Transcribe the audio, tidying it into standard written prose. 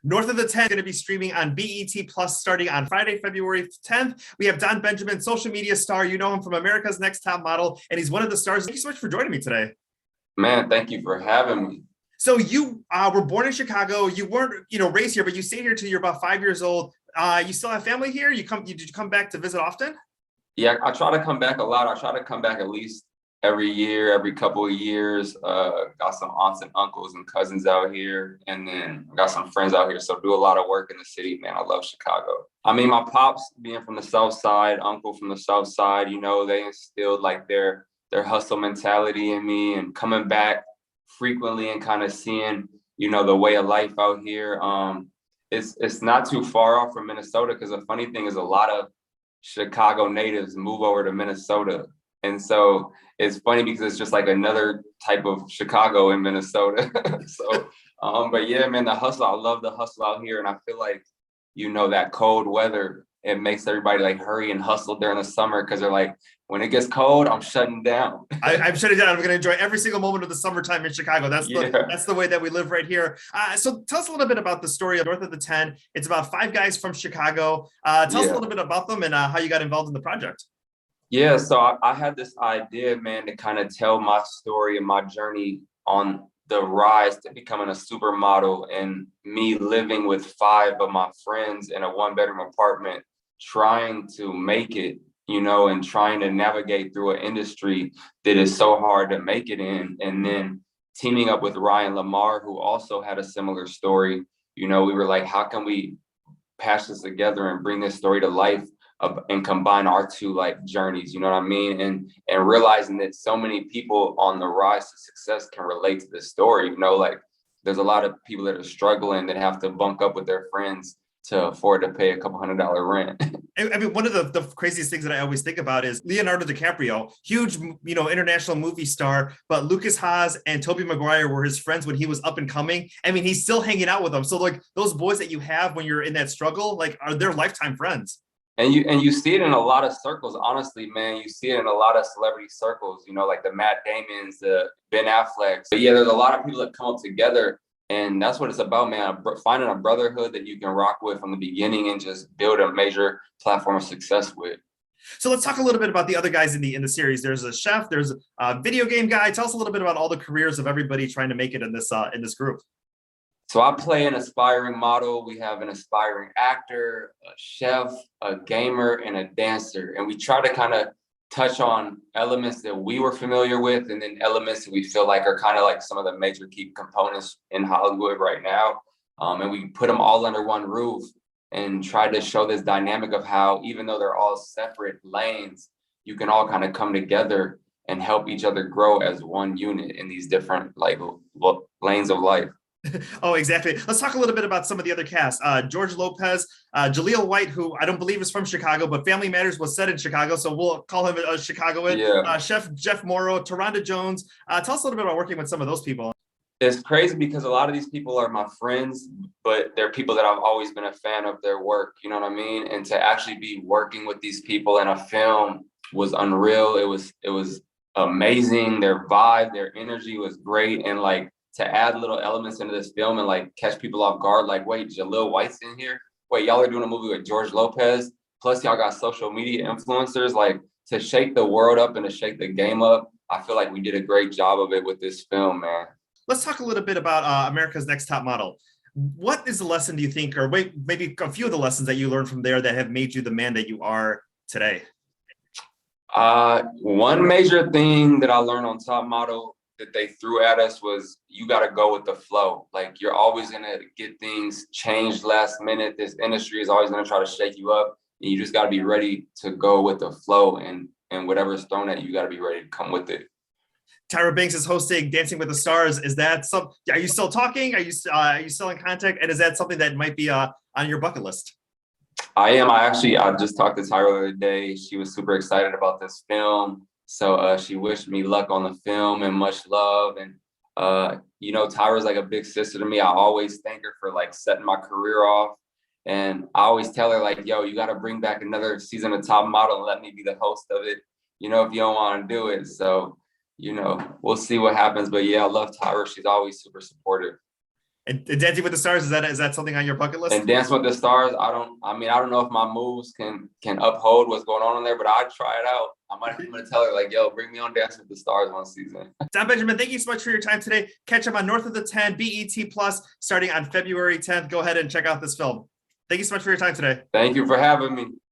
North of the 10 going to be streaming on BET Plus starting on Friday, February 10th. We have Don Benjamin, social media star. You know him from America's Next Top Model, and he's one of the stars. Thank you so much for joining me today. Man, thank you for having me. So you were born in Chicago. You weren't, raised here, but you stayed here till you're about 5 years old. You still have family here? Did you come back to visit often? Yeah, I try to come back a lot. I try to come back at least every year, every couple of years. Got some aunts and uncles and cousins out here, and then I got some friends out here. So do a lot of work in the city, man. I love Chicago. I mean, my pops being from the South Side, uncle from the South Side, they instilled like their hustle mentality in me, and coming back frequently and kind of seeing, the way of life out here. It's not too far off from Minnesota, because the funny thing is a lot of Chicago natives move over to Minnesota. And so it's funny because it's just like another type of Chicago in Minnesota. But yeah, man, the hustle, I love the hustle out here. And I feel like, that cold weather, it makes everybody like hurry and hustle during the summer, because they're like, when it gets cold, I'm shutting down. I'm shutting down. I'm going to enjoy every single moment of the summertime in Chicago. That's the way that we live right here. So tell us a little bit about the story of North of the 10. It's about 5 guys from Chicago. Tell us a little bit about them and how you got involved in the project. Yeah, so I had this idea, man, to kind of tell my story and my journey on the rise to becoming a supermodel, and me living with 5 of my friends in a 1-bedroom apartment, trying to make it, and trying to navigate through an industry that is so hard to make it in. And then teaming up with Ryan Lamar, who also had a similar story. We were like, how can we patch this together and bring this story to life, and combine our 2 like journeys, you know what I mean? And realizing that so many people on the rise to success can relate to this story. Like there's a lot of people that are struggling that have to bunk up with their friends to afford to pay a couple $100 rent. I mean, one of the craziest things that I always think about is Leonardo Dicaprio, huge, international movie star, but Lucas Haas and Tobey Maguire were his friends when he was up and coming. I mean, he's still hanging out with them. So like those boys that you have when you're in that struggle, like are their lifetime friends. And you see it in a lot of circles, honestly, man. You see it in a lot of celebrity circles, like the Matt Damons, the Ben Afflecks. But yeah, there's a lot of people that come up together, and that's what it's about, man. Finding a brotherhood that you can rock with from the beginning and just build a major platform of success with. So let's talk a little bit about the other guys in the series. There's a chef, there's a video game guy. Tell us a little bit about all the careers of everybody trying to make it in this group. So I play an aspiring model. We have an aspiring actor, a chef, a gamer, and a dancer. And we try to kind of touch on elements that we were familiar with, and then elements that we feel like are kind of like some of the major key components in Hollywood right now. And we put them all under one roof and try to show this dynamic of how, even though they're all separate lanes, you can all kind of come together and help each other grow as one unit in these different lanes of life. Oh, exactly. Let's talk a little bit about some of the other cast. George Lopez, Jaleel White, who I don't believe is from Chicago, but Family Matters was set in Chicago, so we'll call him a Chicagoan. Yeah. Chef Jeff Morrow, Taronda Jones. Tell us a little bit about working with some of those people. It's crazy because a lot of these people are my friends, but they're people that I've always been a fan of their work. You know what I mean? And to actually be working with these people in a film was unreal. It was amazing. Their vibe, their energy was great. And like, to add little elements into this film and like catch people off guard, like, wait, Jaleel White's in here? Wait, y'all are doing a movie with George Lopez? Plus y'all got social media influencers. Like, to shake the world up and to shake the game up, I feel like we did a great job of it with this film, man. Let's talk a little bit about America's Next Top Model. What is the lesson, do you think, or maybe a few of the lessons that you learned from there that have made you the man that you are today? One major thing that I learned on Top Model that they threw at us was, you got to go with the flow. Like, you're always going to get things changed last minute. This industry is always going to try to shake you up, and you just got to be ready to go with the flow, and whatever's thrown at you, you got to be ready to come with it. Tyra Banks is hosting Dancing with the Stars. Is that are you still talking? Are you still in contact? And is that something that might be on your bucket list? I am. I just talked to Tyra the other day. She was super excited about this film. So she wished me luck on the film and much love. And, Tyra's like a big sister to me. I always thank her for like setting my career off. And I always tell her like, yo, you got to bring back another season of Top Model and let me be the host of it, if you don't want to do it. So, we'll see what happens. But yeah, I love Tyra. She's always super supportive. And Dancing with the Stars, is that something on your bucket list? And Dancing with the Stars, I don't know if my moves can uphold what's going on in there, but I'd try it out. I'm gonna tell her, like, yo, bring me on Dancing with the Stars one season. Don Benjamin, thank you so much for your time today. Catch him on North of the 10, BET Plus, starting on February 10th. Go ahead and check out this film. Thank you so much for your time today. Thank you for having me.